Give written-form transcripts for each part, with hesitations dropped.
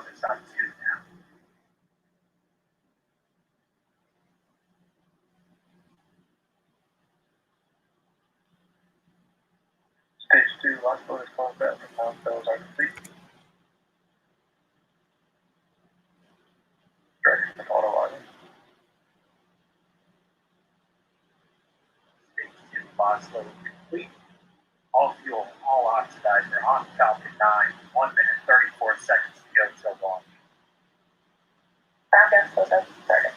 focus on two now. Stage 2, last bullet combat, and now cells are complete. Direction of auto logging. Stage 2, box load complete. All fuel, all oxidizer on Falcon 9. 1 minute, 34 seconds to go till launch. Falcon goes up started.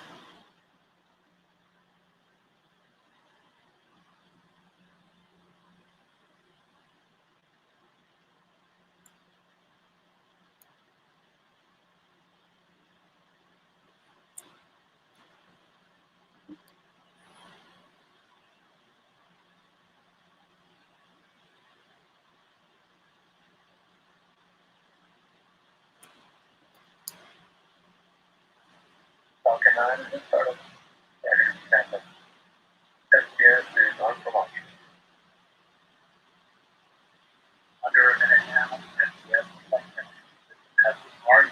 Falcon 9 is in startup. Ready to stand up. SPS is on for launch. Under a minute now, SPS has already.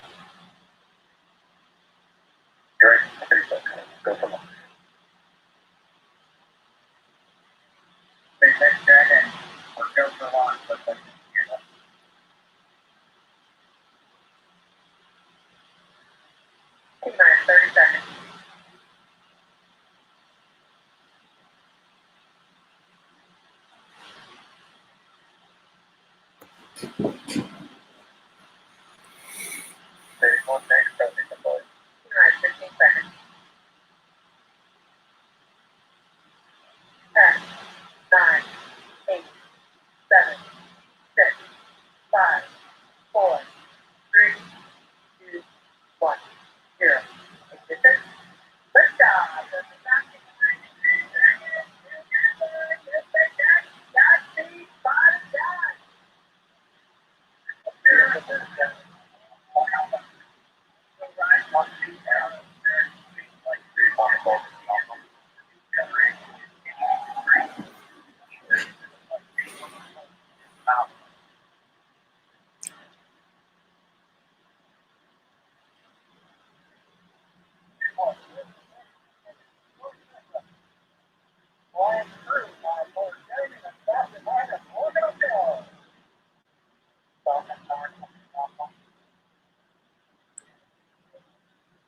Duration 30 seconds. Go for launch. Stay next dragon. Or go for launch. Let's let you hear that. Take 30 seconds. There's one next present deployed. 15 seconds. 10, 9, 8, 7, 6, 5, 4, 3, 2, 1, 0. Ignition. Liftoff. Godspeed, spot done.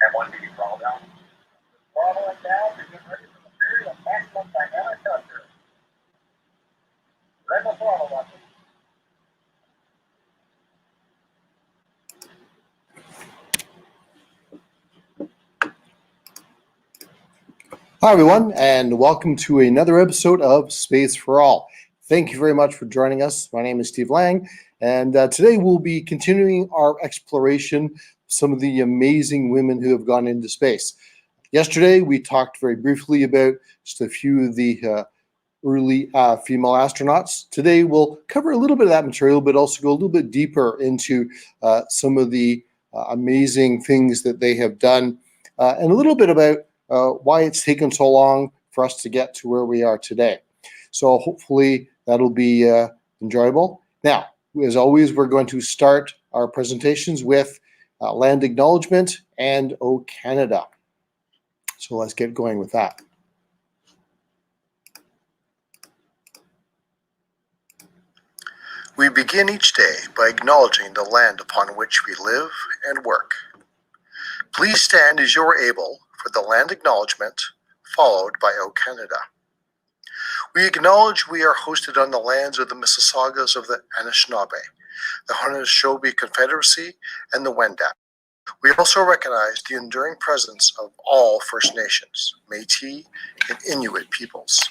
M1 being rolled down. Rolling down to get ready for the period of maximum dynamic pressure. Red the throttle button. Hi, everyone, and welcome to another episode of Space for All. Thank you very much for joining us. My name is Steve Lang, and today we'll be continuing our exploration of some of the amazing women who have gone into space. Yesterday, we talked very briefly about just a few of the early female astronauts. Today, we'll cover a little bit of that material, but also go a little bit deeper into some of the amazing things that they have done, and a little bit about why it's taken so long for us to get to where we are today. So hopefully that'll be enjoyable. Now, as always, we're going to start our presentations with land acknowledgement and O Canada. So let's get going with that. We begin each day by acknowledging the land upon which we live and work. Please stand as you are able for the land acknowledgement, followed by O Canada. We acknowledge we are hosted on the lands of the Mississaugas of the Anishinaabe, the Haudenosaunee Confederacy, and the Wendat. We also recognize the enduring presence of all First Nations, Métis, and Inuit peoples.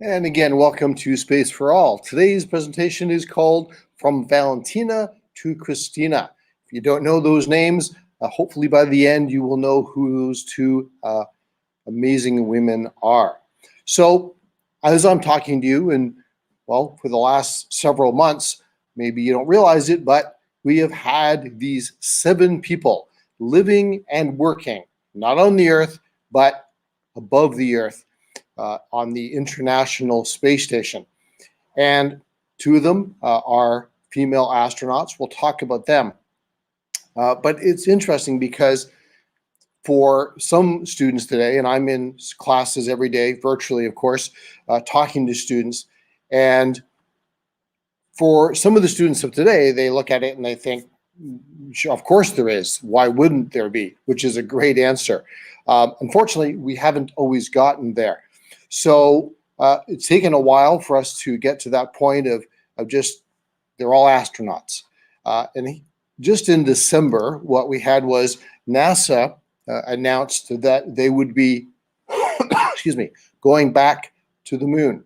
And again, welcome to Space for All. Today's presentation is called From Valentina to Christina. If you don't know those names, hopefully by the end you will know who those two amazing women are. So as I'm talking to you, and well, for the last several months, maybe you don't realize it, but we have had these 7 people living and working, not on the Earth, but above the Earth, on the International Space Station. And 2 of them are female astronauts. We'll talk about them. But it's interesting because for some students today, and I'm in classes every day, virtually, of course, talking to students. And for some of the students of today, they look at it and they think, of course there is. Why wouldn't there be? Which is a great answer. Unfortunately, we haven't always gotten there. So it's taken a while for us to get to that point of just, they're all astronauts. And just in December, what we had was NASA announced that they would be, excuse me, going back to the moon.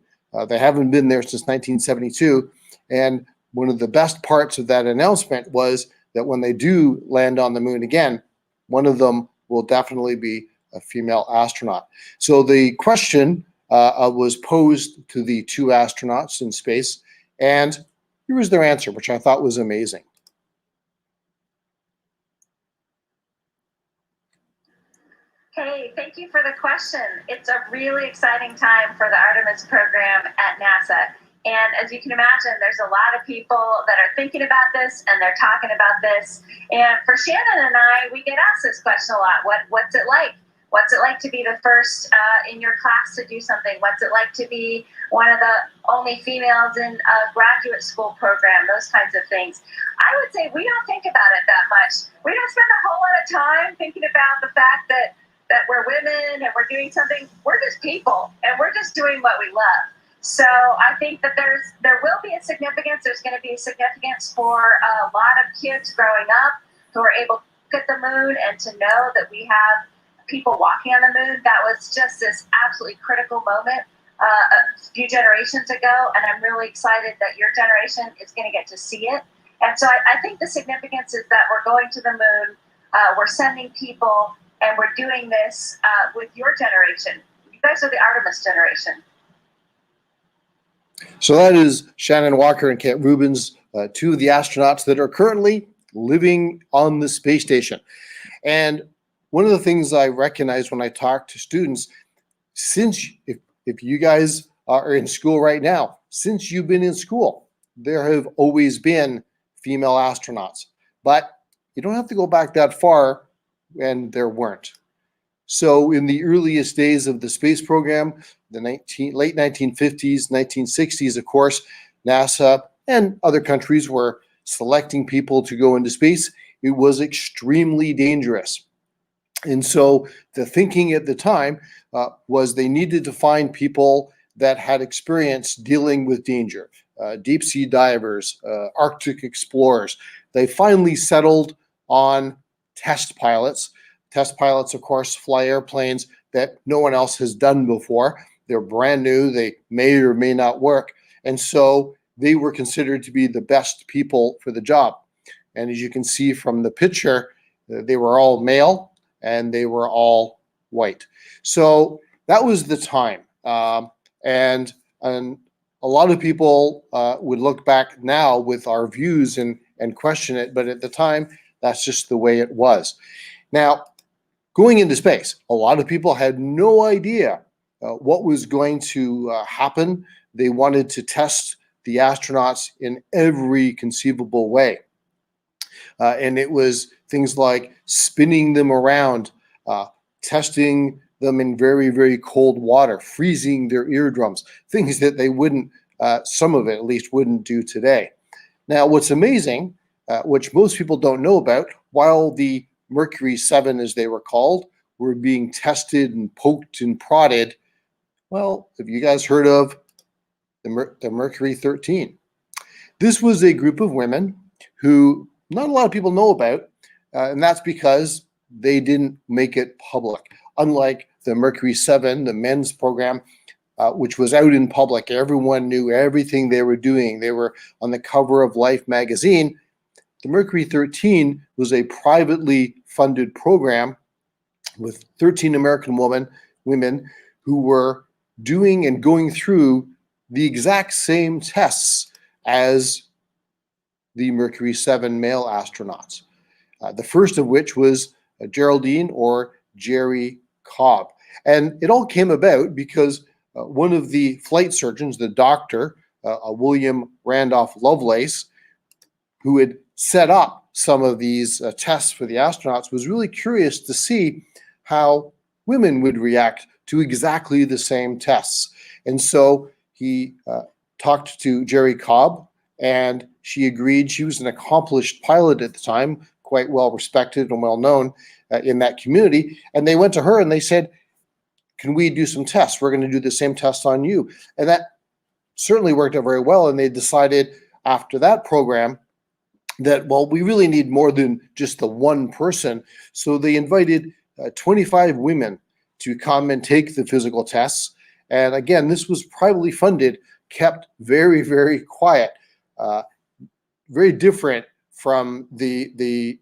They haven't been there since 1972. And one of the best parts of that announcement was that when they do land on the moon again, one of them will definitely be a female astronaut. So the question was posed to the 2 astronauts in space, and here was their answer, which I thought was amazing. Hey, thank you for the question. It's a really exciting time for the Artemis program at NASA. And as you can imagine, there's a lot of people that are thinking about this and they're talking about this. And for Shannon and I, we get asked this question a lot. What's it like? What's it like to be the first in your class to do something? What's it like to be one of the only females in a graduate school program? Those kinds of things. I would say we don't think about it that much. We don't spend a whole lot of time thinking about the fact that we're women and we're doing something. We're just people and we're just doing what we love. So I think that there will be a significance. There's going to be a significance for a lot of kids growing up who are able to look at the moon and to know that we have people walking on the moon. That was just this absolutely critical moment a few generations ago, and I'm really excited that your generation is going to get to see it. And so I think the significance is that we're going to the moon, we're sending people, and we're doing this with your generation. You guys are the Artemis generation. So that is Shannon Walker and Kent Rubens, 2 of the astronauts that are currently living on the space station. And one of the things I recognize when I talk to students, since if you guys are in school right now, since you've been in school, there have always been female astronauts. But you don't have to go back that far and there weren't. So in the earliest days of the space program, the late 1950s, 1960s, of course, NASA and other countries were selecting people to go into space. It was extremely dangerous. And so the thinking at the time was they needed to find people that had experience dealing with danger, deep sea divers, Arctic explorers. They finally settled on test pilots. Test pilots, of course, fly airplanes that no one else has done before. They're brand new. They may or may not work. And so they were considered to be the best people for the job. And as you can see from the picture, they were all male and they were all white. So that was the time. And a lot of people would look back now with our views and question it. But at the time, that's just the way it was. Now, going into space, a lot of people had no idea what was going to happen. They wanted to test the astronauts in every conceivable way. And it was things like spinning them around, testing them in very, very cold water, freezing their eardrums, things that they wouldn't, some of it at least, wouldn't do today. Now, what's amazing, which most people don't know about, while the Mercury 7, as they were called, were being tested and poked and prodded, well, have you guys heard of the Mercury 13? This was a group of women who not a lot of people know about, and that's because they didn't make it public. Unlike the Mercury 7, the men's program, which was out in public, everyone knew everything they were doing. They were on the cover of Life magazine. The Mercury 13 was a privately funded program with 13 American women who were doing and going through the exact same tests as the Mercury 7 male astronauts. The first of which was Geraldine or Jerry Cobb. And it all came about because one of the flight surgeons, the doctor, William Randolph Lovelace, who had set up some of these tests for the astronauts, was really curious to see how women would react to exactly the same tests. And so he talked to Jerry Cobb, and she agreed. She was an accomplished pilot at the time, quite well respected and well known in that community. And they went to her and they said, can we do some tests? We're going to do the same tests on you. And that certainly worked out very well. And they decided after that program that, well, we really need more than just the one person. So they invited 25 women to come and take the physical tests. And again, this was privately funded, kept very, very quiet, very different from the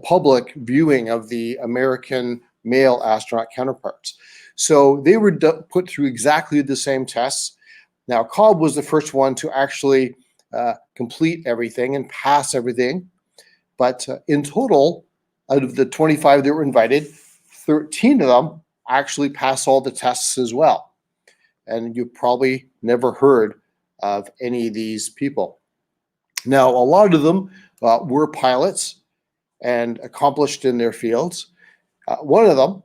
public viewing of the American male astronaut counterparts. So they were put through exactly the same tests. Now, Cobb was the first one to actually complete everything and pass everything. But in total, out of the 25 that were invited, 13 of them actually passed all the tests as well. And you probably never heard of any of these people. Now, a lot of them were pilots and accomplished in their fields. One of them,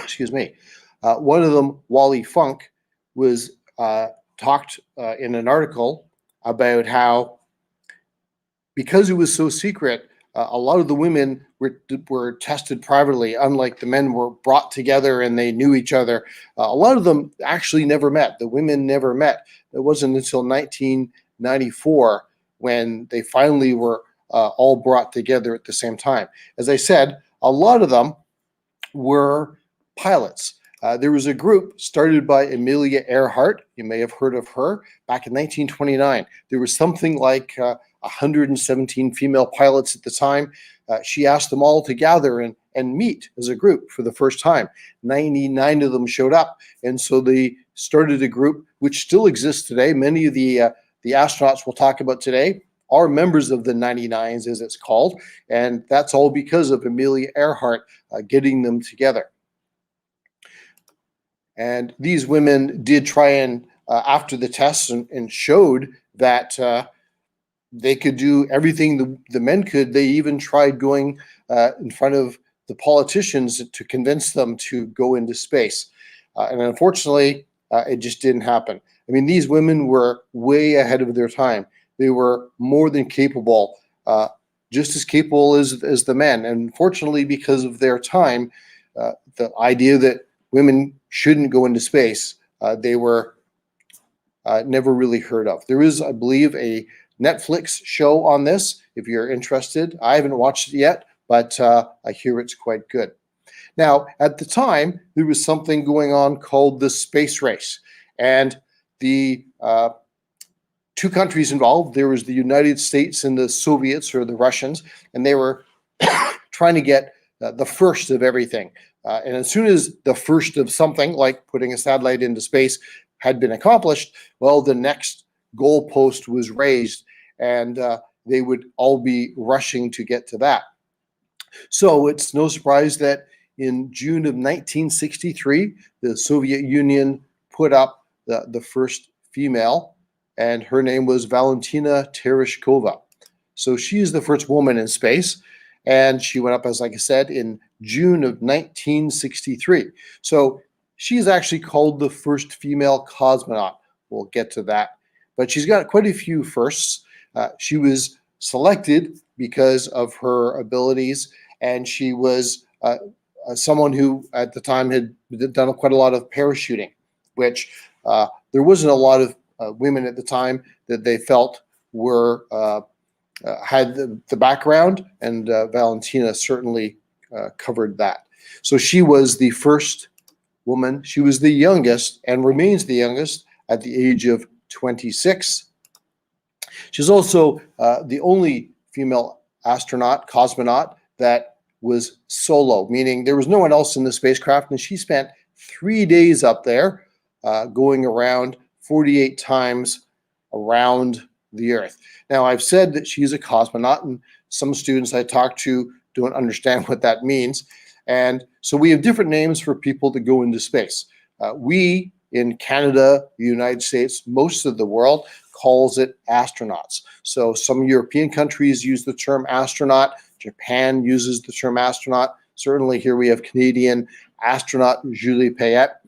excuse me, one of them, Wally Funk, was talked in an article about how, because it was so secret, a lot of the women were tested privately, unlike the men were brought together and they knew each other. A lot of them actually never met. The women never met. It wasn't until 1994 when they finally were all brought together at the same time. As I said, a lot of them were pilots. There was a group started by Amelia Earhart. You may have heard of her back in 1929. There was something like 117 female pilots at the time. She asked them all to gather and meet as a group for the first time. 99 of them showed up. And so they started a group which still exists today. Many of the astronauts we'll talk about today are members of the 99s, as it's called. And that's all because of Amelia Earhart getting them together. And these women did try and, after the tests, and showed that they could do everything the men could. They even tried going in front of the politicians to convince them to go into space. And unfortunately, it just didn't happen. I mean, these women were way ahead of their time. They were more than capable, just as capable as the men. And unfortunately, because of their time, the idea that women shouldn't go into space, they were never really heard of. There is, I believe, a Netflix show on this, if you're interested. I haven't watched it yet, but I hear it's quite good. Now, at the time, there was something going on called the space race. And the two countries involved, there was the United States and the Soviets, or the Russians, and they were trying to get the first of everything. And as soon as the first of something, like putting a satellite into space, had been accomplished, well, the next goalpost was raised, and they would all be rushing to get to that. So it's no surprise that in June of 1963, the Soviet Union put up the first female, and her name was Valentina Tereshkova. So she is the first woman in space, and she went up, as like I said, in June of 1963. So she's actually called the first female cosmonaut. We'll get to that. But she's got quite a few firsts. She was selected because of her abilities, and she was someone who at the time had done quite a lot of parachuting, which there wasn't a lot of women at the time that they felt were had the background, and Valentina certainly covered that. So she was the first woman. She was the youngest and remains the youngest at the age of 26. She's also the only female astronaut, cosmonaut, that was solo, meaning there was no one else in the spacecraft, and she spent 3 days up there going around 48 times around the Earth. Now, I've said that she's a cosmonaut, and some students I talk to don't understand what that means. And so we have different names for people that go into space. We in Canada, the United States, most of the world calls it astronauts. So some European countries use the term astronaut. Japan uses the term astronaut. Certainly here we have Canadian astronaut Julie Payette.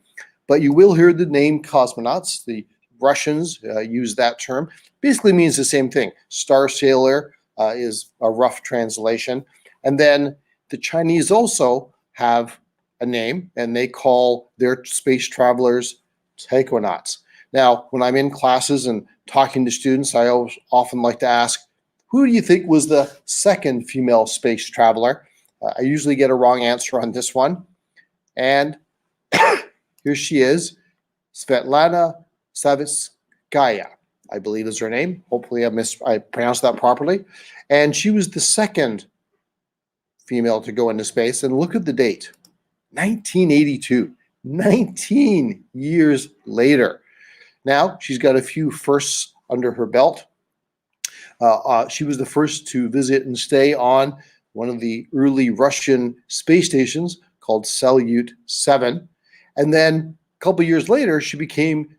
But you will hear the name cosmonauts. The Russians use that term. Basically means the same thing. Star sailor is a rough translation. And then the Chinese also have a name, and they call their space travelers taikonauts. Now, when I'm in classes and talking to students, I often like to ask, who do you think was the second female space traveler? I usually get a wrong answer on this one. And here she is, Svetlana Savitskaya, I believe is her name. Hopefully I pronounced that properly. And she was the second female to go into space. And look at the date, 1982, 19 years later. Now, she's got a few firsts under her belt. She was the first to visit and stay on one of the early Russian space stations called Salyut 7. And then a couple years later, she became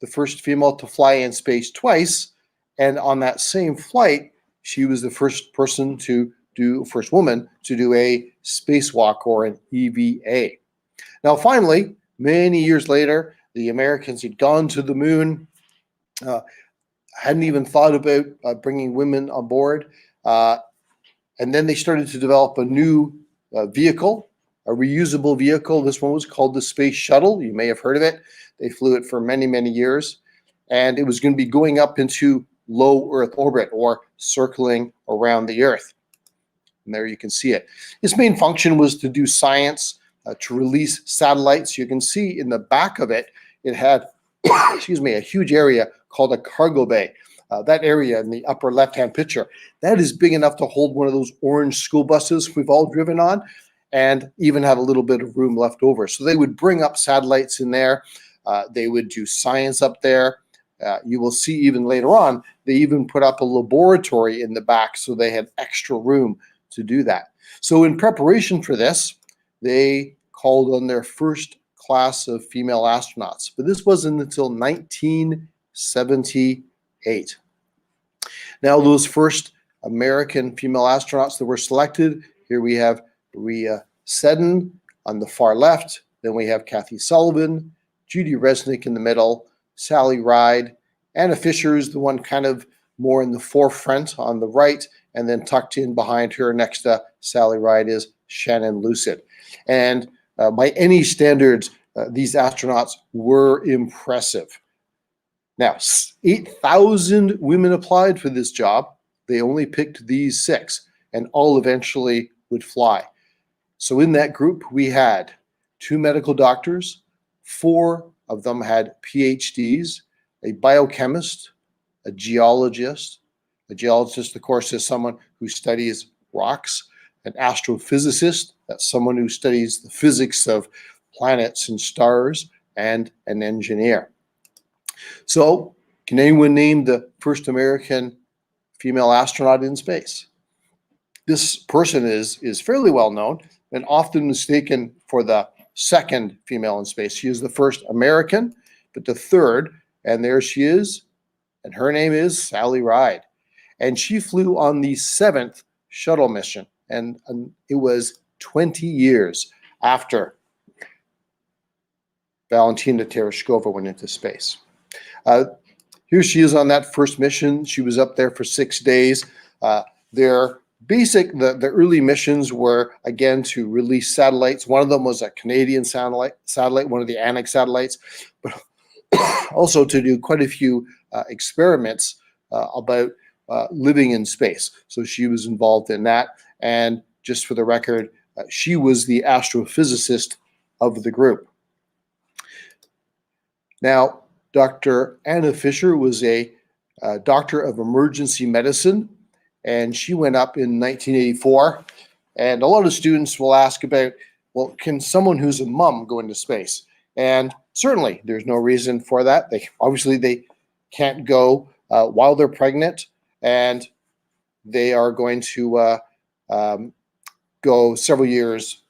the first female to fly in space twice. And on that same flight, she was the first woman to do a spacewalk, or an EVA. Now, finally, many years later, the Americans had gone to the moon, hadn't even thought about bringing women on board. And then they started to develop a new vehicle, a reusable vehicle. This one was called the Space Shuttle. You may have heard of it. They flew it for many, many years. And it was going to be going up into low Earth orbit, or circling around the Earth. And there you can see it. Its main function was to do science, to release satellites. You can see in the back of it, it had, a huge area called a cargo bay. That area in the upper left-hand picture, that is big enough to hold one of those orange school buses we've all driven on, and even had a little bit of room left over. So they would bring up satellites in there. They would do science up there. You will see even later on, they even put up a laboratory in the back, so they had extra room to do that. So in preparation for this, they called on their first class of female astronauts. But this wasn't until 1978. Now, those first American female astronauts that were selected, here we have Maria Seddon on the far left. Then we have Kathy Sullivan, Judy Resnick in the middle, Sally Ride. Anna Fisher is the one kind of more in the forefront on the right, and then tucked in behind her next to Sally Ride is Shannon Lucid. And by any standards, these astronauts were impressive. Now, 8,000 women applied for this job. They only picked these 6, and all eventually would fly. So in that group, we had 2 medical doctors, 4 of them had PhDs, a biochemist, a geologist. A geologist, of course, is someone who studies rocks. An astrophysicist, that's someone who studies the physics of planets and stars, and an engineer. So, can anyone name the first American female astronaut in space? This person is fairly well known. and often mistaken for the second female in space. She is the first American, but the third, and there she is, and her name is Sally Ride. And she flew on the 7th shuttle mission, and it was 20 years after Valentina Tereshkova went into space. Here she is on that first mission. She was up there for 6 days. The early missions were, again, to release satellites. One of them was a Canadian satellite, one of the Annex satellites, but also to do quite a few experiments about living in space. So she was involved in that. And just for the record, she was the astrophysicist of the group. Now, Dr. Anna Fisher was a doctor of emergency medicine, and she went up in 1984. And a lot of students will ask about, well, can someone who's a mom go into space? And certainly, there's no reason for that. They can't go while they're pregnant, and they are going to go several years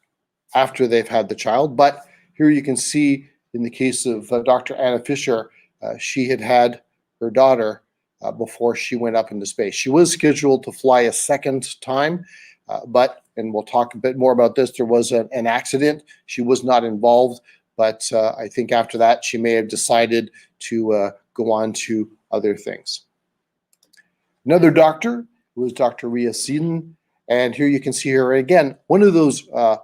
after they've had the child. But here you can see, in the case of Dr. Anna Fisher, she had her daughter before she went up into space. She was scheduled to fly a second time, but, and we'll talk a bit more about this, there was an accident. She was not involved, but I think after that, she may have decided to go on to other things. Another doctor was Dr. Rhea Seaton, and here you can see her again. One of those, a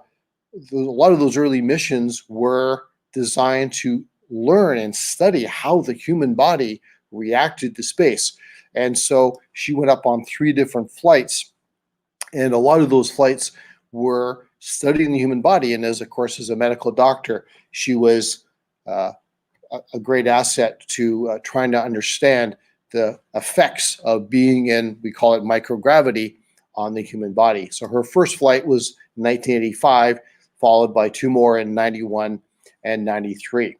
lot of those early missions were designed to learn and study how the human body reacted to space. And so she went up on 3 different flights, and a lot of those flights were studying the human body. And as a medical doctor, she was a great asset to trying to understand the effects of being in, we call it microgravity, on the human body. So her first flight was in 1985, followed by 2 more in 91 and 93.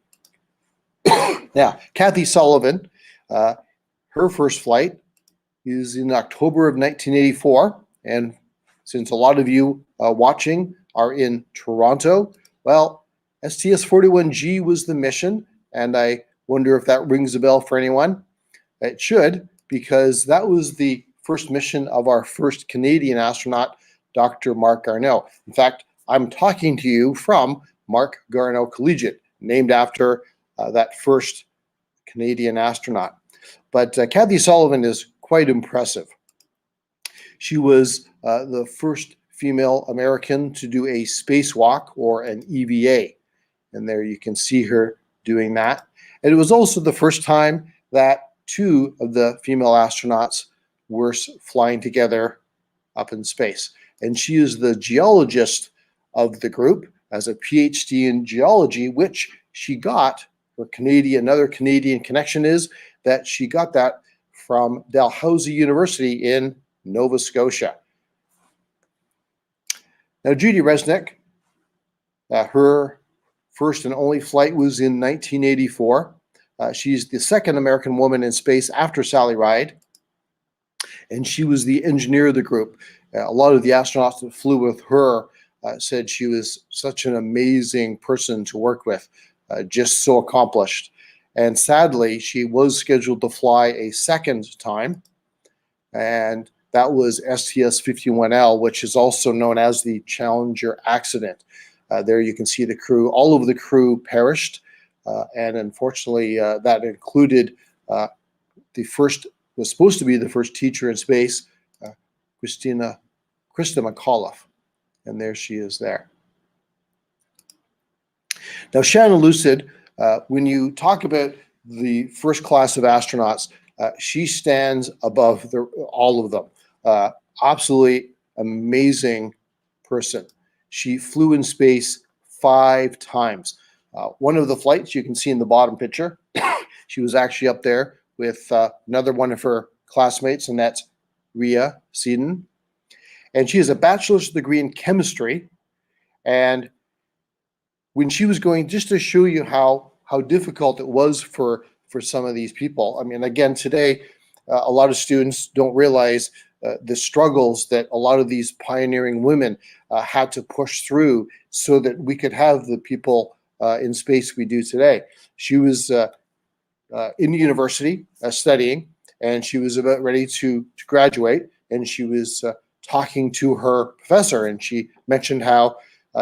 Now, Kathy Sullivan, her first flight is in October of 1984. And since a lot of you watching are in Toronto, well, STS-41G was the mission. And I wonder if that rings a bell for anyone. It should, because that was the first mission of our first Canadian astronaut, Dr. Mark Garneau. In fact, I'm talking to you from Mark Garneau Collegiate, named after that first Canadian astronaut. But Kathy Sullivan is quite impressive. She was the first female American to do a spacewalk, or an EVA. And there you can see her doing that. And it was also the first time that 2 of the female astronauts were flying together up in space. And she is the geologist of the group, as a PhD in geology, which she got, another Canadian connection is that she got that from Dalhousie University in Nova Scotia. Now, Judy Resnick, her first and only flight was in 1984. She's the second American woman in space after Sally Ride, and she was the engineer of the group. A lot of the astronauts that flew with her said she was such an amazing person to work with, just so accomplished. And sadly, she was scheduled to fly a second time, and that was STS-51L, which is also known as the Challenger accident. There you can see the crew. All of the crew perished, and unfortunately, that included was supposed to be the first teacher in space, Krista McAuliffe. And there she is there. Now, Shannon Lucid, when you talk about the first class of astronauts, she stands above all of them. Absolutely amazing person. She flew in space 5 times. One of the flights you can see in the bottom picture, she was actually up there with another one of her classmates, and that's Rhea Seaton. And she has a bachelor's degree in chemistry. And when she was going, just to show you how difficult it was for some of these people. I mean, again, today, a lot of students don't realize the struggles that a lot of these pioneering women had to push through so that we could have the people in space we do today. She was in university studying, and she was about ready to graduate, and she was talking to her professor, and she mentioned how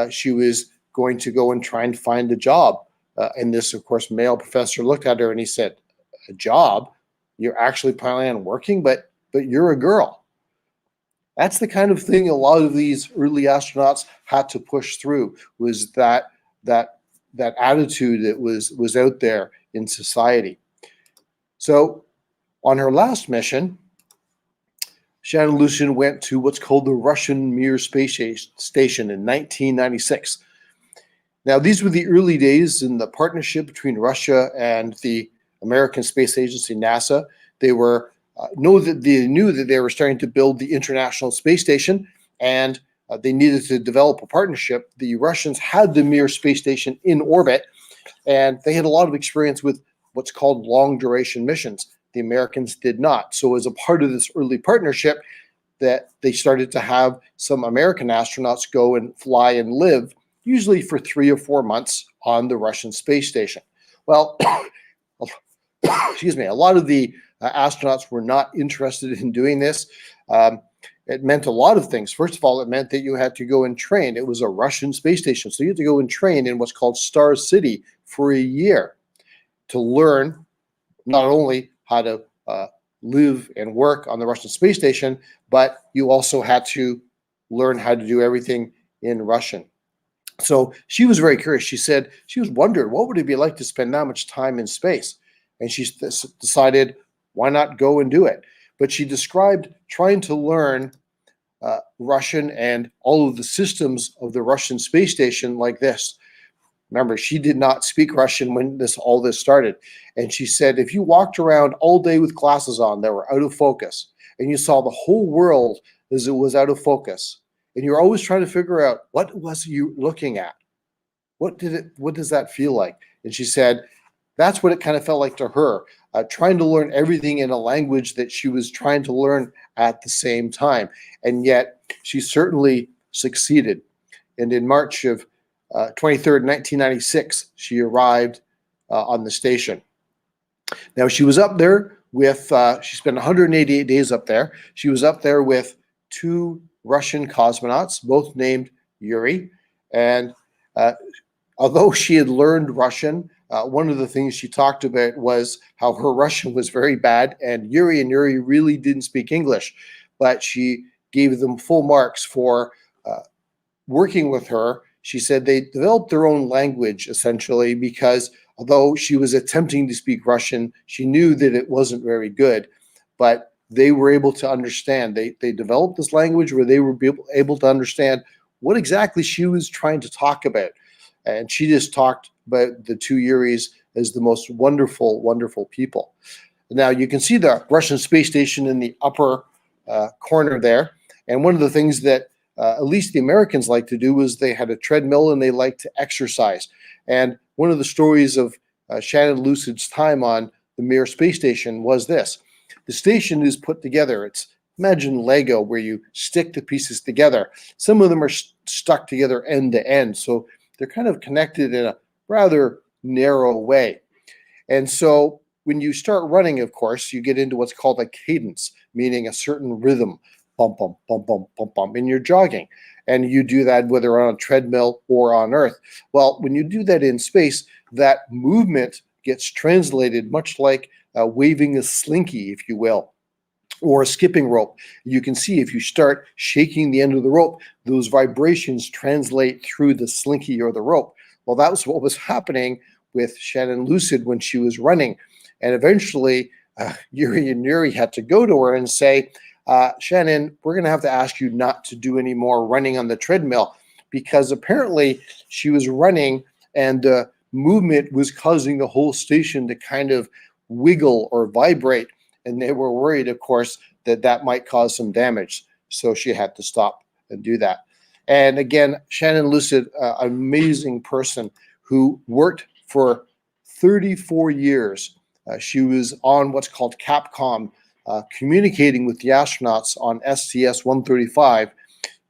she was going to go and try and find a job. And this, of course, male professor looked at her and he said, "A job? You're actually planning on working, but you're a girl." That's the kind of thing a lot of these early astronauts had to push through, was that attitude that was out there in society. So on her last mission, Shannon Lucid went to what's called the Russian Mir Space Station in 1996. Now, these were the early days in the partnership between Russia and the American Space Agency, NASA. They knew that they were starting to build the International Space Station, and they needed to develop a partnership. The Russians had the Mir Space Station in orbit, and they had a lot of experience with what's called long duration missions. The Americans did not. So as a part of this early partnership, that they started to have some American astronauts go and fly and live, usually for 3 or 4 months, on the Russian space station. Well, excuse me, a lot of the astronauts were not interested in doing this. It meant a lot of things. First of all, it meant that you had to go and train. It was a Russian space station, so you had to go and train in what's called Star City for a year to learn not only how to live and work on the Russian space station, but you also had to learn how to do everything in Russian. So she was very curious. She said she was wondering, what would it be like to spend that much time in space? And she decided, why not go and do it? But she described trying to learn Russian and all of the systems of the Russian space station like this. Remember, she did not speak Russian when all this started. And she said, if you walked around all day with glasses on that were out of focus, and you saw the whole world as it was out of focus, and you're always trying to figure out, what was you looking at? What does that feel like? And she said, that's what it kind of felt like to her, trying to learn everything in a language that she was trying to learn at the same time. And yet she certainly succeeded. And in March of 23rd, 1996, she arrived on the station. Now, she was up there with, she spent 188 days up there. She was up there with 2 Russian cosmonauts, both named Yuri. And although she had learned Russian, one of the things she talked about was how her Russian was very bad, and Yuri really didn't speak English, but she gave them full marks for working with her. She said they developed their own language, essentially, because although she was attempting to speak Russian, she knew that it wasn't very good, but they were able to understand. They developed this language where they were able to understand what exactly she was trying to talk about. And she just talked about the 2 Yuris as the most wonderful, wonderful people. Now, you can see the Russian space station in the upper corner there. And one of the things that at least the Americans like to do was they had a treadmill and they liked to exercise. And one of the stories of Shannon Lucid's time on the Mir space station was this. The station is put together. Imagine Lego, where you stick the pieces together. Some of them are stuck together end to end, so they're kind of connected in a rather narrow way. And so when you start running, of course, you get into what's called a cadence, meaning a certain rhythm. Bump, bump, bump, bump, bump, bump, and you're jogging. And you do that whether on a treadmill or on Earth. Well, when you do that in space, that movement gets translated much like waving a slinky, if you will, or a skipping rope. You can see if you start shaking the end of the rope, those vibrations translate through the slinky or the rope. Well, that was what was happening with Shannon Lucid when she was running. And eventually, Yuri had to go to her and say, Shannon, we're going to have to ask you not to do any more running on the treadmill, because apparently she was running and the movement was causing the whole station to kind of wiggle or vibrate. And they were worried, of course, that might cause some damage. So she had to stop and do that. And again, Shannon Lucid, amazing person who worked for 34 years. She was on what's called Capcom communicating with the astronauts on STS-135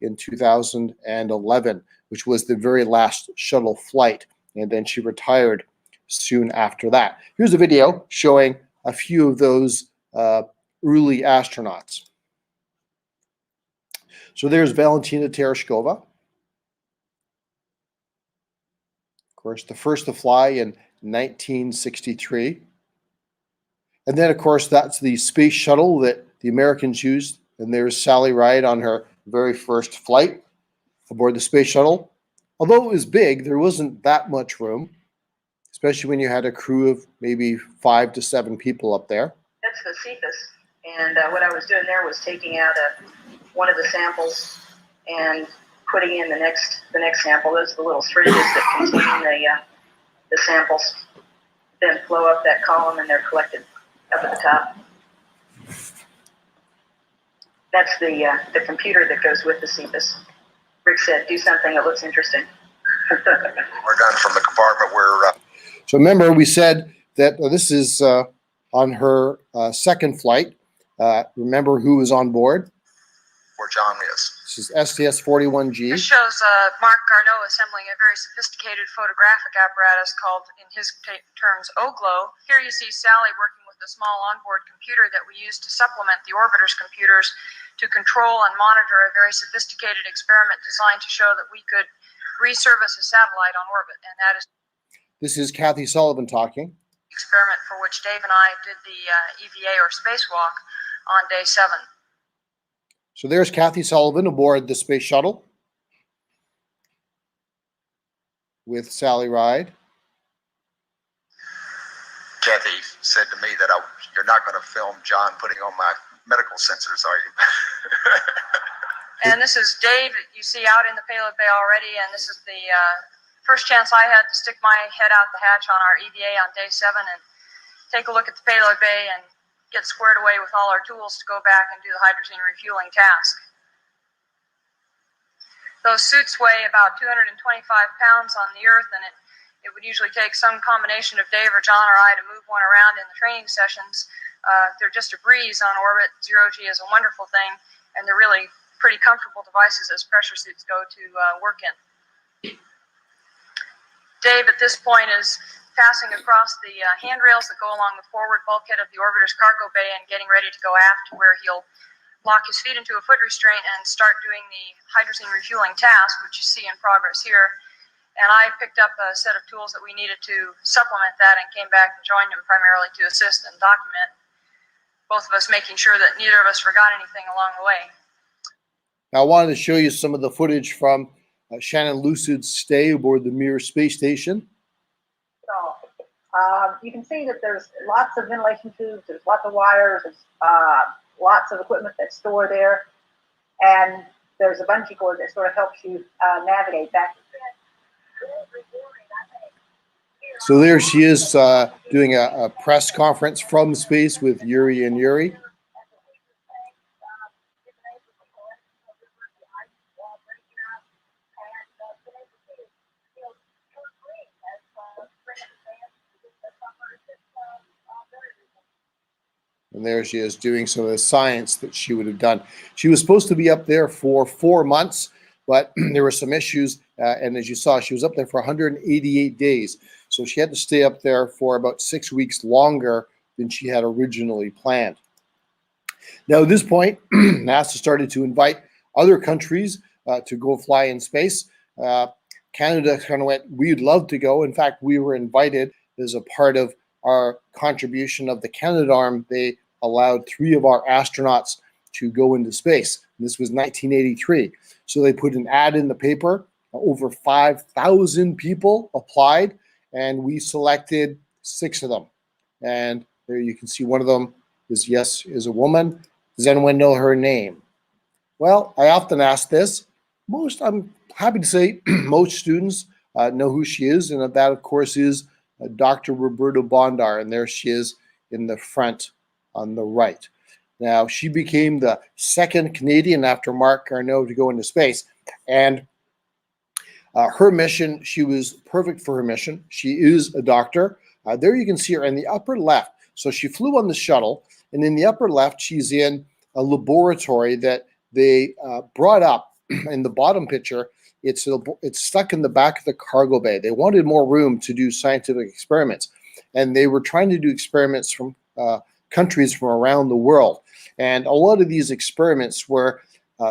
in 2011, which was the very last shuttle flight. And then she retired soon after that. Here's a video showing a few of those early astronauts. So there's Valentina Tereshkova. Of course, the first to fly in 1963. And then, of course, that's the space shuttle that the Americans used. And there's Sally Ride on her very first flight aboard the space shuttle. Although it was big, there wasn't that much room, especially when you had a crew of maybe 5 to 7 people up there. That's the Cephas. And what I was doing there was taking out one of the samples and putting in the next sample. Those are the little syringes that contain the samples. Then flow up that column, and they're collected up at the top. That's the computer that goes with the Cephas. Rick said, "Do something that looks interesting." We're done from the compartment where. So remember, we said that this is on her second flight. Remember who was on board? Where John is. This is STS-41G. This shows Mark Garneau assembling a very sophisticated photographic apparatus called, in his terms, OGLO. Here you see Sally working with a small onboard computer that we use to supplement the orbiter's computers to control and monitor a very sophisticated experiment designed to show that we could resurface a satellite on orbit. And that is This is Kathy Sullivan talking. experiment for which Dave and I did the EVA or spacewalk on day 7. So there's Kathy Sullivan aboard the space shuttle with Sally Ride. Kathy said to me that you're not going to film John putting on my medical sensors, are you? And this is Dave that you see out in the payload bay already, and this is the first chance I had to stick my head out the hatch on our EVA on day 7 and take a look at the payload bay and get squared away with all our tools to go back and do the hydrogen refueling task. Those suits weigh about 225 pounds on the Earth, and it would usually take some combination of Dave or John or I to move one around in the training sessions. They're just a breeze on orbit. Zero-G is a wonderful thing, and they're really pretty comfortable devices as pressure suits go to work in. Dave at this point is passing across the handrails that go along the forward bulkhead of the orbiter's cargo bay and getting ready to go aft to where he'll lock his feet into a foot restraint and start doing the hydrogen refueling task, which you see in progress here. And I picked up a set of tools that we needed to supplement that and came back and joined him primarily to assist and document, both of us making sure that neither of us forgot anything along the way. Now, I wanted to show you some of the footage from Shannon Lucid's stay aboard the Mir space station. So you can see that there's lots of ventilation tubes, there's lots of wires, there's lots of equipment that's stored there, and there's a bungee cord that sort of helps you navigate back. So there she is doing a press conference from space with Yuri and Yuri. And there she is doing some of the science that she would have done. She was supposed to be up there for 4 months, but there were some issues. And as you saw, she was up there for 188 days. So she had to stay up there for about 6 weeks longer than she had originally planned. Now, at this point, NASA started to invite other countries to go fly in space. Canada kind of went, we'd love to go. In fact, we were invited as a part of our contribution of the Canadarm. They allowed 3 of our astronauts to go into space. And this was 1983. So they put an ad in the paper. Over 5,000 people applied, and we selected 6 of them. And there you can see one of them is a woman. Does anyone know her name? Well, I often ask this. I'm happy to say most students know who she is, and that, of course, is Dr. Roberta Bondar, and there she is in the front on the right. Now, she became the 2nd Canadian after Mark Garneau to go into space, and her mission, she was perfect for her mission. She is a doctor. There you can see her in the upper left. So she flew on the shuttle, and in the upper left, she's in a laboratory that they brought up. In the bottom picture, it's stuck in the back of the cargo bay. They wanted more room to do scientific experiments, and they were trying to do experiments from countries from around the world. And a lot of these experiments were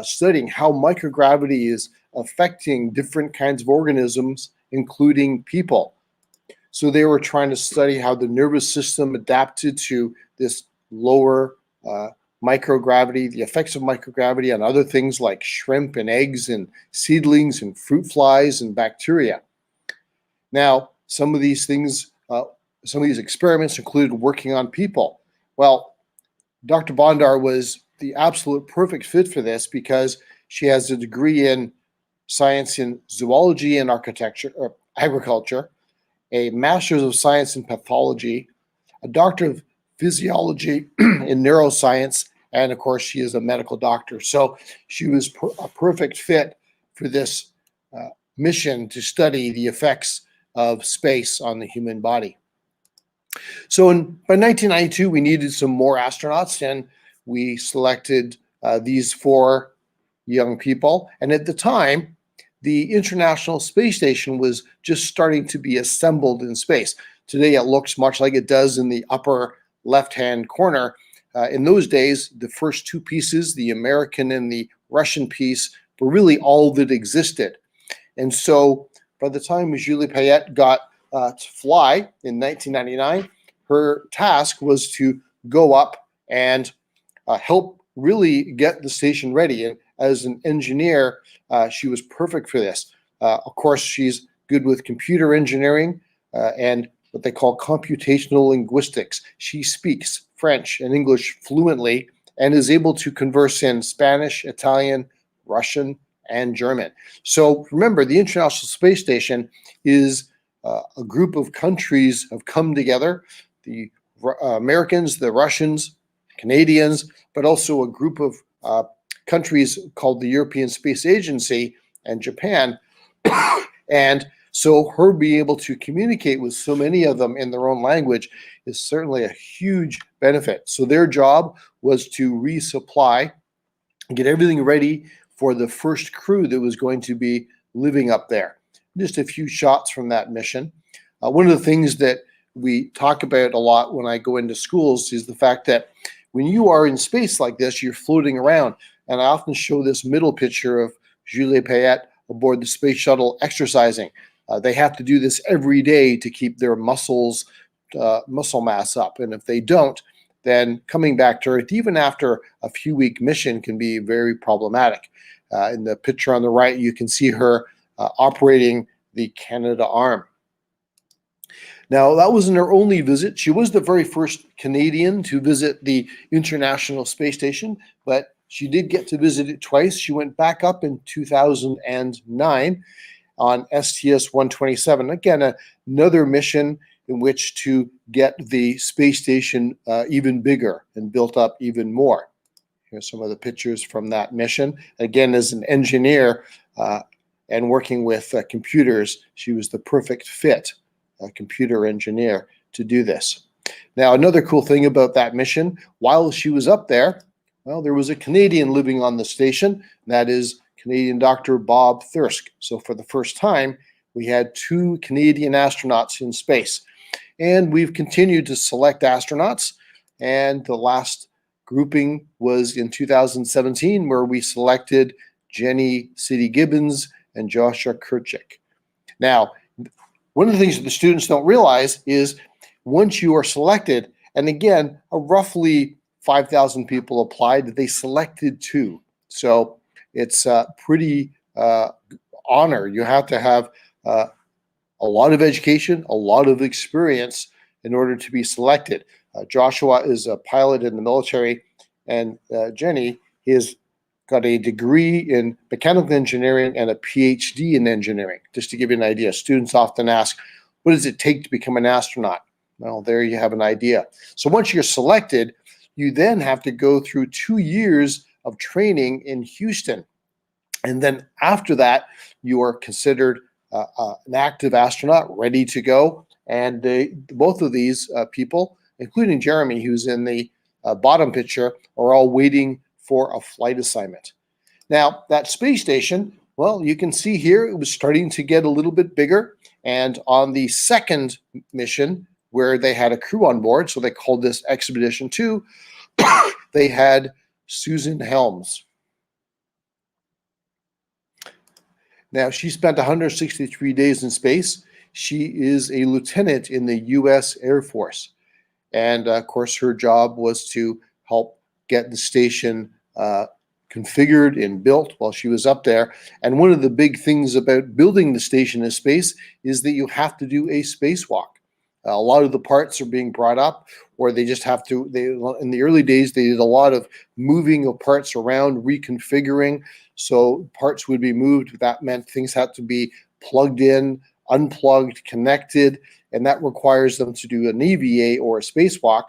studying how microgravity is affecting different kinds of organisms, including people. So they were trying to study how the nervous system adapted to this lower microgravity, the effects of microgravity on other things like shrimp and eggs and seedlings and fruit flies and bacteria. Now, some of these experiments included working on people. Well, Dr. Bondar was the absolute perfect fit for this because she has a degree in science in zoology and agriculture, a master's of science in pathology, a doctor of physiology in neuroscience, and of course, she is a medical doctor. So she was a perfect fit for this mission to study the effects of space on the human body. So by 1992, we needed some more astronauts, and we selected these 4 young people. And at the time, the International Space Station was just starting to be assembled in space. Today, it looks much like it does in the upper left-hand corner. In those days, the first 2 pieces, the American and the Russian piece, were really all that existed. And so by the time Julie Payette got to fly in 1999, her task was to go up and help really get the station ready. And as an engineer, she was perfect for this. Of course, she's good with computer engineering and what they call computational linguistics. She speaks French and English fluently and is able to converse in Spanish, Italian, Russian, and German. So remember, the International Space Station is a group of countries have come together, the Americans, the Russians, Canadians, but also a group of countries called the European Space Agency and Japan. And so her being able to communicate with so many of them in their own language is certainly a huge benefit. So their job was to resupply, get everything ready for the first crew that was going to be living up there. Just a few shots from that mission. One of the things that we talk about a lot when I go into schools is the fact that when you are in space like this, you're floating around. And I often show this middle picture of Julie Payette aboard the space shuttle exercising. They have to do this every day to keep their muscle mass up. And if they don't, then coming back to Earth, even after a few-week mission, can be very problematic. In the picture on the right, you can see her operating the Canadarm. Now, that wasn't her only visit. She was the very first Canadian to visit the International Space Station, but she did get to visit it twice. She went back up in 2009 on STS-127. Again, another mission in which to get the space station even bigger and built up even more. Here's some of the pictures from that mission. Again, as an engineer and working with computers, she was the perfect fit, a computer engineer, to do this. Now, another cool thing about that mission, while she was up there, well, there was a Canadian living on the station, and that is Canadian Dr. Bob Thirsk. So for the first time, we had 2 Canadian astronauts in space. And we've continued to select astronauts, and the last grouping was in 2017, where we selected Jenny City-Gibbons and Joshua Kurchik. Now, one of the things that the students don't realize is once you are selected, and again, roughly 5,000 people applied, they selected 2. So it's a pretty honor. You have to have a lot of education, a lot of experience in order to be selected. Joshua is a pilot in the military, and Jenny has got a degree in mechanical engineering and a PhD in engineering. Just to give you an idea, students often ask, what does it take to become an astronaut? Well, there you have an idea. So once you're selected, you then have to go through 2 years of training in Houston. And then after that, you are considered an active astronaut ready to go. And both of these people including Jeremy, who's in the bottom picture, are all waiting for a flight assignment. Now, that space station, well, you can see here it was starting to get a little bit bigger. And on the second mission, where they had a crew on board, so they called this Expedition 2, they had Susan Helms. Now, she spent 163 days in space. She is a lieutenant in the U.S. Air Force. And of course, her job was to help get the station configured and built while she was up there. And one of the big things about building the station in space is that you have to do a spacewalk. A lot of the parts are being brought up, or they just have to, in the early days, they did a lot of moving of parts around, reconfiguring. So parts would be moved. That meant things had to be plugged in, unplugged, connected, and that requires them to do an EVA or a spacewalk.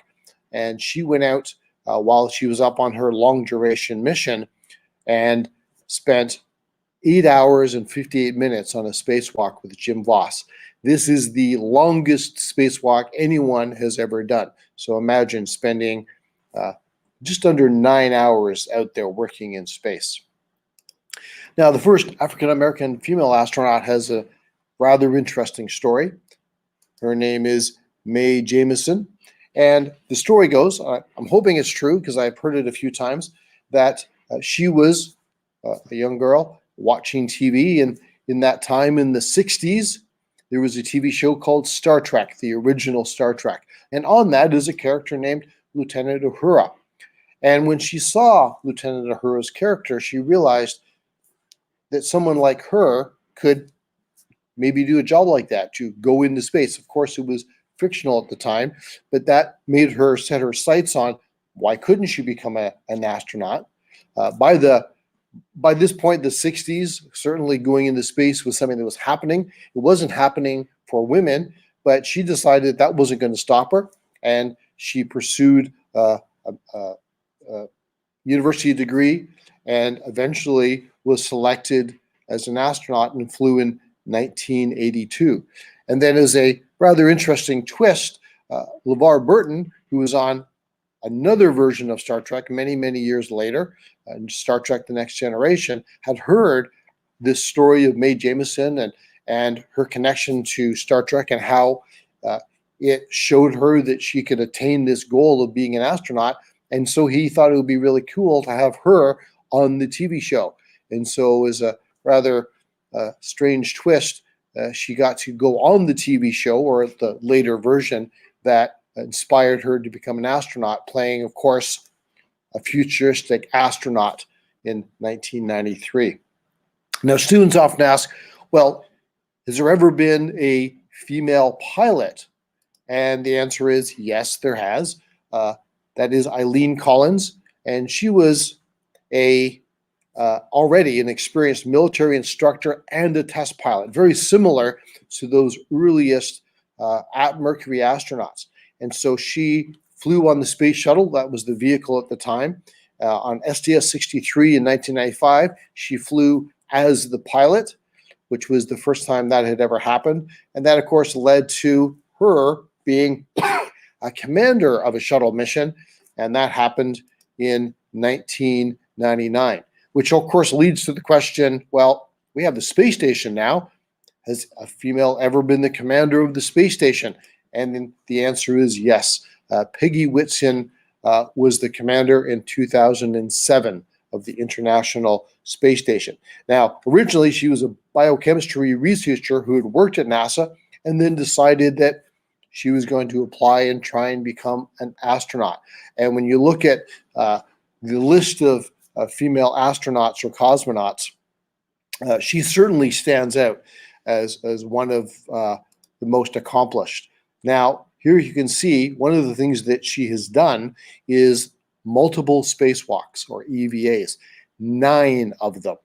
And she went out while she was up on her long duration mission and spent 8 hours and 58 minutes on a spacewalk with Jim Voss. This is the longest spacewalk anyone has ever done. So imagine spending just under 9 hours out there working in space. Now, the first African-American female astronaut has a rather interesting story. Her name is Mae Jemison. And the story goes, I'm hoping it's true because I've heard it a few times, that she was a young girl watching TV. And in that time in the 60s, there was a TV show called Star Trek, the original Star Trek. And on that is a character named Lieutenant Uhura. And when she saw Lieutenant Uhura's character, she realized that someone like her could maybe do a job like that, to go into space. Of course, it was fictional at the time, but that made her set her sights on why couldn't she become an astronaut. By this point, the 60s, certainly going into space was something that was happening. It wasn't happening for women, but she decided that wasn't going to stop her, and she pursued a university degree and eventually was selected as an astronaut and flew in 1982. And then, as a rather interesting twist, LeVar Burton, who was on another version of Star Trek many, many years later, Star Trek The Next Generation, had heard this story of Mae Jemison and her connection to Star Trek and how it showed her that she could attain this goal of being an astronaut. And so he thought it would be really cool to have her on the TV show. And so, as a rather strange twist, she got to go on the TV show, or the later version, that inspired her to become an astronaut, playing, of course, a futuristic astronaut in 1993. Now, students often ask, well, has there ever been a female pilot? And the answer is yes, there has. That is Eileen Collins, and she was already an experienced military instructor and a test pilot, very similar to those earliest Mercury astronauts. And so she flew on the space shuttle. That was the vehicle at the time. On STS-63 in 1995, she flew as the pilot, which was the first time that had ever happened. And that, of course, led to her being a commander of a shuttle mission. And that happened in 1999, which, of course, leads to the question, well, we have the space station now. Has a female ever been the commander of the space station? And the answer is yes. Peggy Whitson was the commander in 2007 of the International Space Station. Now, originally, she was a biochemistry researcher who had worked at NASA and then decided that she was going to apply and try and become an astronaut. And when you look at the list of female astronauts or cosmonauts, she certainly stands out as one of the most accomplished. Now, here you can see one of the things that she has done is multiple spacewalks, or EVAs, 9 of them.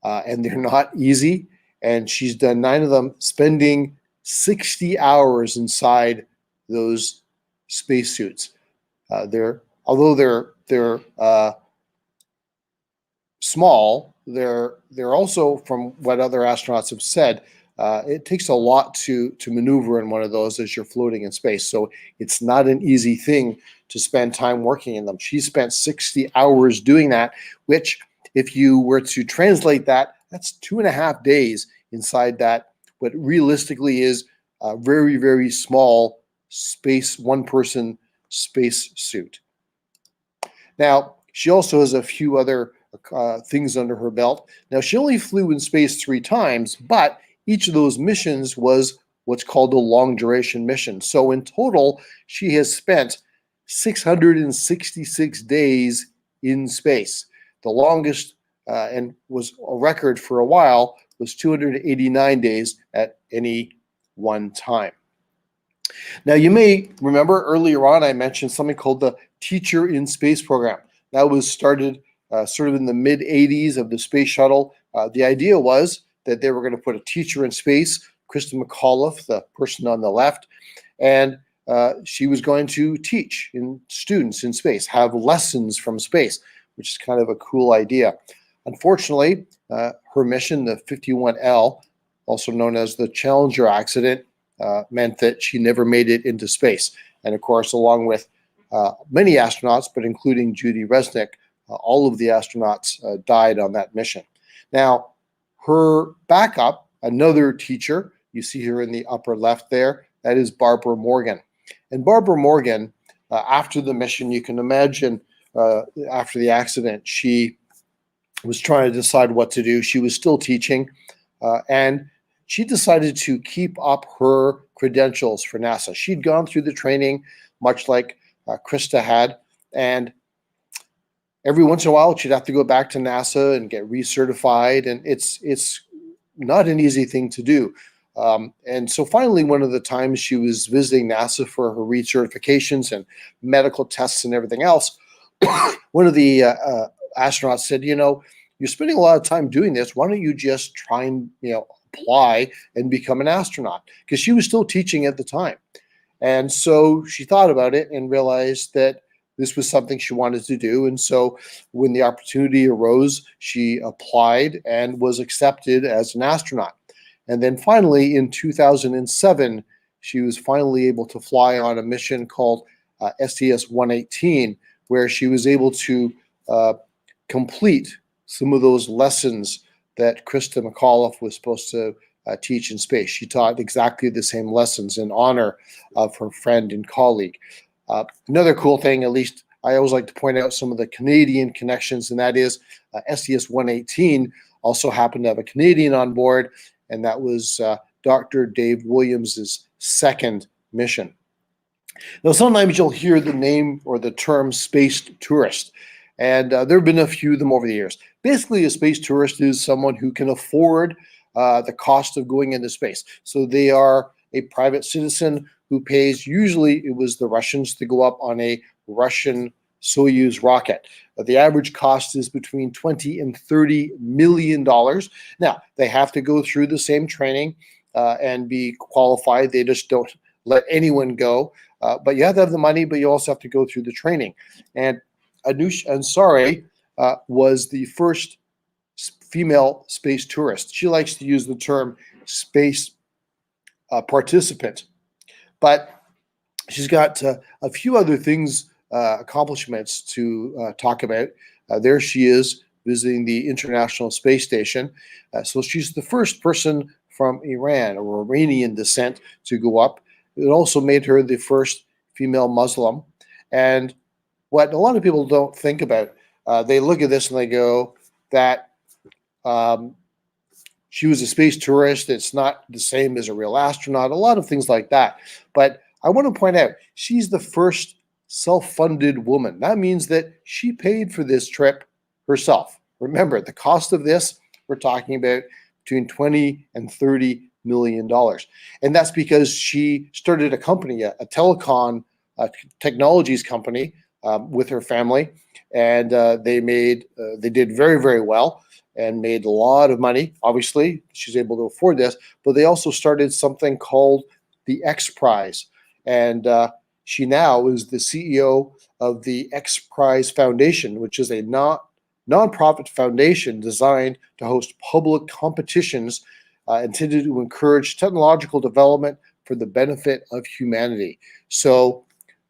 And they're not easy. And she's done 9 of them, spending 60 hours inside those spacesuits. Although they're small, they're also, from what other astronauts have said, It takes a lot to maneuver in one of those as you're floating in space. So it's not an easy thing to spend time working in them. She spent 60 hours doing that, which if you were to translate that, that's 2.5 days inside that, what realistically is a very, very small space, one-person space suit. Now, she also has a few other things under her belt. Now, she only flew in space 3 times, but each of those missions was what's called a long duration mission. So in total, she has spent 666 days in space. The longest and was a record for a while was 289 days at any one time. Now, you may remember earlier on I mentioned something called the Teacher in Space program. That was started sort of in the mid-'80s of the space shuttle. The idea was that they were going to put a teacher in space, Christina McAuliffe, the person on the left, and she was going to teach students in space, have lessons from space, which is kind of a cool idea. Unfortunately, her mission, the 51L, also known as the Challenger accident, meant that she never made it into space. And of course, along with many astronauts, but including Judy Resnick, all of the astronauts died on that mission. Now, her backup, another teacher, you see her in the upper left there, that is Barbara Morgan. And Barbara Morgan, after the mission, you can imagine after the accident, she was trying to decide what to do. She was still teaching, and she decided to keep up her credentials for NASA. She'd gone through the training, much like Krista had, and every once in a while she'd have to go back to NASA and get recertified, and it's not an easy thing to do. And so finally, one of the times she was visiting NASA for her recertifications and medical tests and everything else, one of the astronauts said, you're spending a lot of time doing this. Why don't you just try and, apply and become an astronaut? Because she was still teaching at the time. And so she thought about it and realized that this was something she wanted to do. And so when the opportunity arose, she applied and was accepted as an astronaut. And then finally, in 2007, she was finally able to fly on a mission called STS-118, where she was able to complete some of those lessons that Krista McAuliffe was supposed to teach in space. She taught exactly the same lessons in honor of her friend and colleague. Another cool thing, at least I always like to point out some of the Canadian connections, and that is STS-118 also happened to have a Canadian on board, and that was Dr. Dave Williams' second mission. Now, sometimes you'll hear the name or the term space tourist, and there have been a few of them over the years. Basically, a space tourist is someone who can afford the cost of going into space. So they are a private citizen who pays, usually it was the Russians, to go up on a Russian Soyuz rocket. The average cost is between $20 and $30 million. Now, they have to go through the same training and be qualified. They just don't let anyone go. But you have to have the money, but you also have to go through the training. And Anush Ansari was the first female space tourist. She likes to use the term space participant. But she's got a few other things, accomplishments to talk about. There she is visiting the International Space Station. So she's the first person from Iran or Iranian descent to go up. It also made her the first female Muslim. And what a lot of people don't think about, they look at this and they go that she was a space tourist. It's not the same as a real astronaut, a lot of things like that. But I want to point out, she's the first self-funded woman. That means that she paid for this trip herself. Remember, the cost of this, we're talking about between $20 and $30 million. And that's because she started a company, a telecom technologies company with her family. And they did very, very well and made a lot of money. Obviously, she's able to afford this, but they also started something called the X Prize. And she now is the CEO of the X Prize Foundation, which is a nonprofit foundation designed to host public competitions intended to encourage technological development for the benefit of humanity. So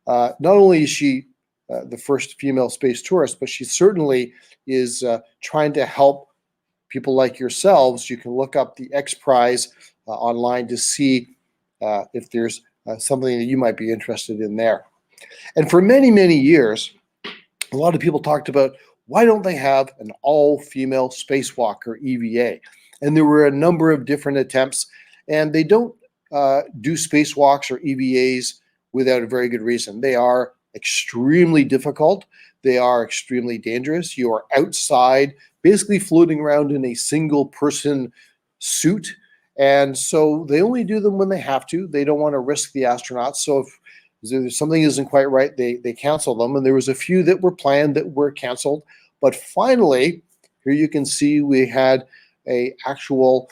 not only is she the first female space tourist, but she certainly is trying to help people like yourselves. You can look up the X Prize online to see if there's something that you might be interested in there. And for many, many years, a lot of people talked about, why don't they have an all-female spacewalk, or EVA? And there were a number of different attempts, and they don't do spacewalks or EVAs without a very good reason. They are extremely difficult. They are extremely dangerous. You are outside, basically floating around in a single person suit. And so they only do them when they have to. They don't want to risk the astronauts. So if something isn't quite right, they cancel them. And there was a few that were planned that were canceled. But finally, here you can see we had a actual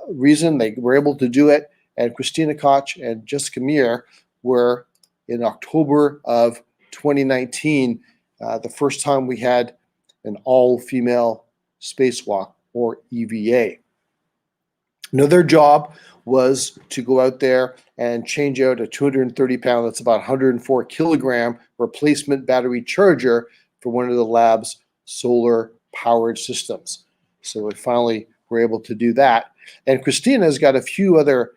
reason they were able to do it. And Christina Koch and Jessica Meir were in October of 2019, the first time we had an all-female spacewalk, or EVA. Now, their job was to go out there and change out a 230-pound, that's about 104 kilogram replacement battery charger for one of the lab's solar-powered systems. So we finally were able to do that. And Christina's got a few other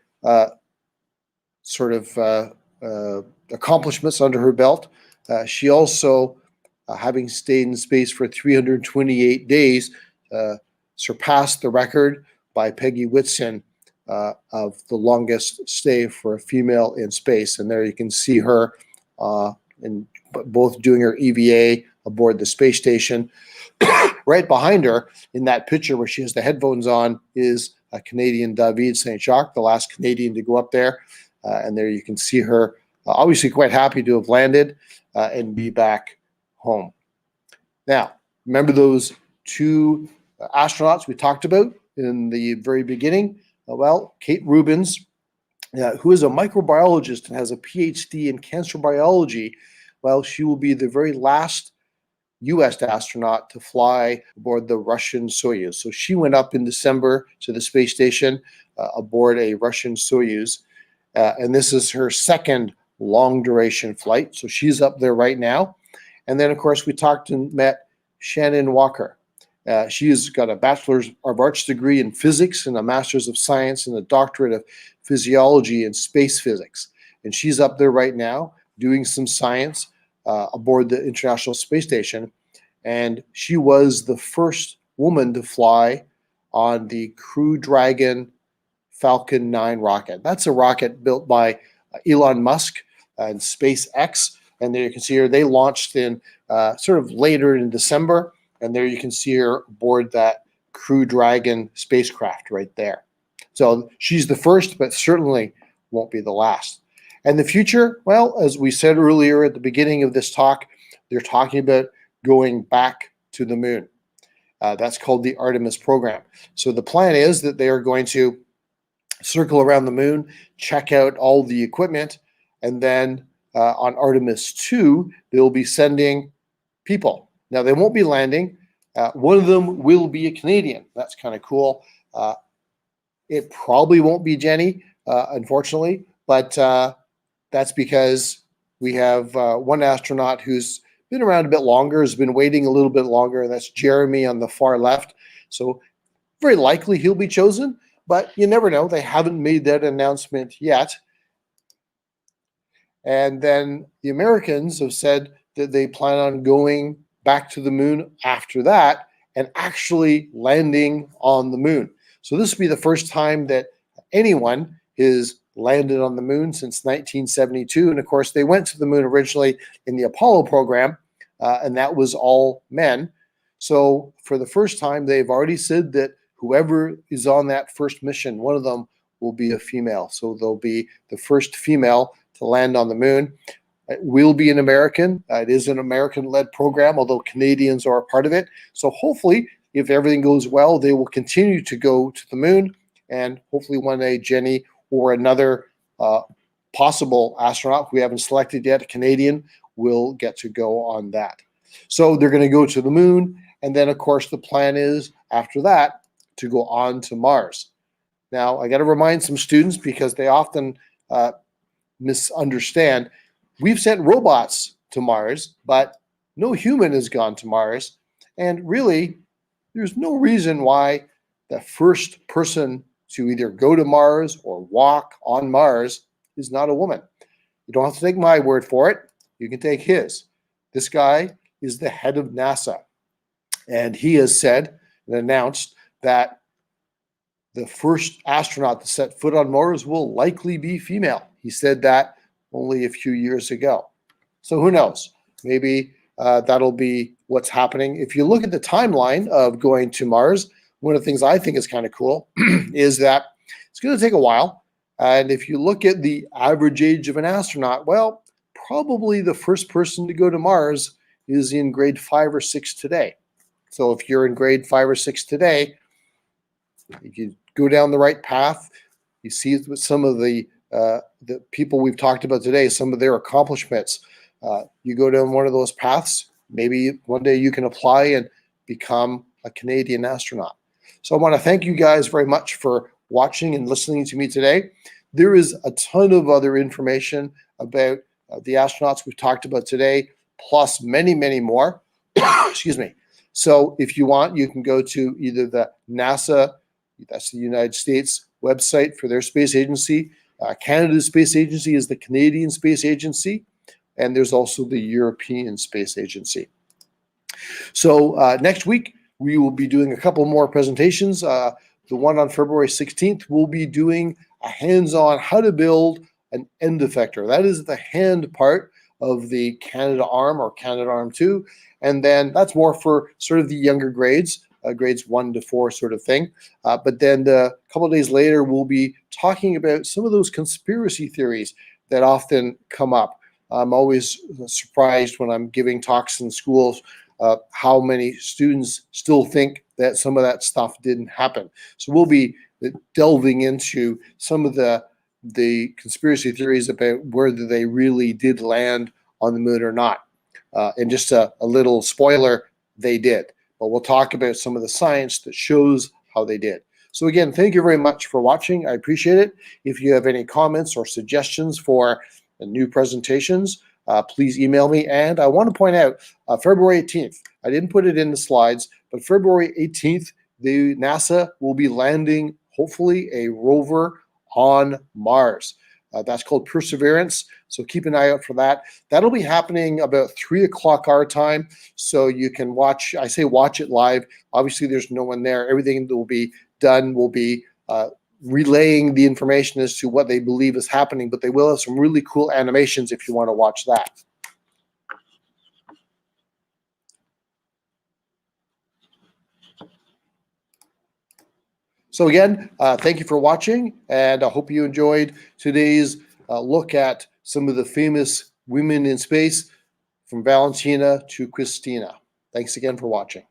accomplishments under her belt. She also, having stayed in space for 328 days, surpassed the record by Peggy Whitson of the longest stay for a female in space. And there you can see her in both doing her EVA aboard the space station. Right behind her in that picture where she has the headphones on is a Canadian, David St. Jacques, the last Canadian to go up there. And there you can see her obviously quite happy to have landed and be back home. Now, remember those two astronauts we talked about in the very beginning? Well, Kate Rubins, who is a microbiologist and has a PhD in cancer biology, well, she will be the very last U.S. astronaut to fly aboard the Russian Soyuz. So she went up in December to the space station aboard a Russian Soyuz. And this is her second long duration flight. So she's up there right now. And then, of course, we talked and met Shannon Walker. She's got a Bachelor's of Arts degree in physics and a Master's of Science and a doctorate of physiology and space physics. And she's up there right now doing some science aboard the International Space Station. And she was the first woman to fly on the Crew Dragon Falcon 9 rocket. That's a rocket built by Elon Musk and SpaceX. And there you can see her. They launched in sort of later in December. And there you can see her aboard that Crew Dragon spacecraft right there. So she's the first, but certainly won't be the last. And the future, well, as we said earlier at the beginning of this talk, they're talking about going back to the moon. That's called the Artemis program. So the plan is that they are going to circle around the moon, check out all the equipment, and then on Artemis 2, they'll be sending people. Now, they won't be landing. One of them will be a Canadian. That's kind of cool. It probably won't be Jenny, unfortunately, but that's because we have one astronaut who's been around a bit longer, has been waiting a little bit longer. That's Jeremy on the far left. So very likely he'll be chosen, but you never know. They haven't made that announcement yet. And then the Americans have said that they plan on going back to the moon after that and actually landing on the moon. So this will be the first time that anyone is landed on the moon since 1972. And of course, they went to the moon originally in the Apollo program, and that was all men. So for the first time, they've already said that whoever is on that first mission, one of them will be a female. So they'll be the first female to land on the moon. It will be an American. It is an American-led program, although Canadians are a part of it. So hopefully, if everything goes well, they will continue to go to the moon. And hopefully one day, Jenny or another possible astronaut who we haven't selected yet, a Canadian, will get to go on that. So they're going to go to the moon. And then, of course, the plan is after that to go on to Mars. Now, I got to remind some students because they often misunderstand. We've sent robots to Mars, but no human has gone to Mars. And really, there's no reason why the first person to either go to Mars or walk on Mars is not a woman. You don't have to take my word for it. You can take his. This guy is the head of NASA. And he has said and announced that the first astronaut to set foot on Mars will likely be female. He said that only a few years ago. So who knows? Maybe that'll be what's happening. If you look at the timeline of going to Mars, one of the things I think is kind of cool is that it's going to take a while. And if you look at the average age of an astronaut, well, probably the first person to go to Mars is in grade 5 or 6 today. So if you're in grade 5 or 6 today, if you go down the right path, you see some of the people we've talked about today, some of their accomplishments. You go down one of those paths, maybe one day you can apply and become a Canadian astronaut. So I want to thank you guys very much for watching and listening to me today. There is a ton of other information about the astronauts we've talked about today, plus many, many more. Excuse me. So if you want, you can go to either the NASA, that's the United States website for their space agency. Canada's space agency is the Canadian Space Agency, and there's also the European Space Agency. So next week, we will be doing a couple more presentations. The one on February 16th, we'll be doing a hands-on how to build an end effector. That is the hand part of the Canadarm or Canadarm2. And then that's more for sort of the younger grades, grades 1 to 4 sort of thing. But then a couple of days later, we'll be talking about some of those conspiracy theories that often come up. I'm always surprised when I'm giving talks in schools how many students still think that some of that stuff didn't happen. So we'll be delving into some of the conspiracy theories about whether they really did land on the moon or not. And just a little spoiler, they did. But we'll talk about some of the science that shows how they did. So again, thank you very much for watching. I appreciate it. If you have any comments or suggestions for new presentations, please email me. And I want to point out February 18th, I didn't put it in the slides, but February 18th, the NASA will be landing, hopefully, a rover on Mars. That's called Perseverance. So keep an eye out for that. That'll be happening about 3 o'clock our time. So you can watch, I say watch it live. Obviously, there's no one there. Everything that will be done will be relaying the information as to what they believe is happening, but they will have some really cool animations if you want to watch that. So again, thank you for watching, and I hope you enjoyed today's look at some of the famous women in space, from Valentina to Christina. Thanks again for watching.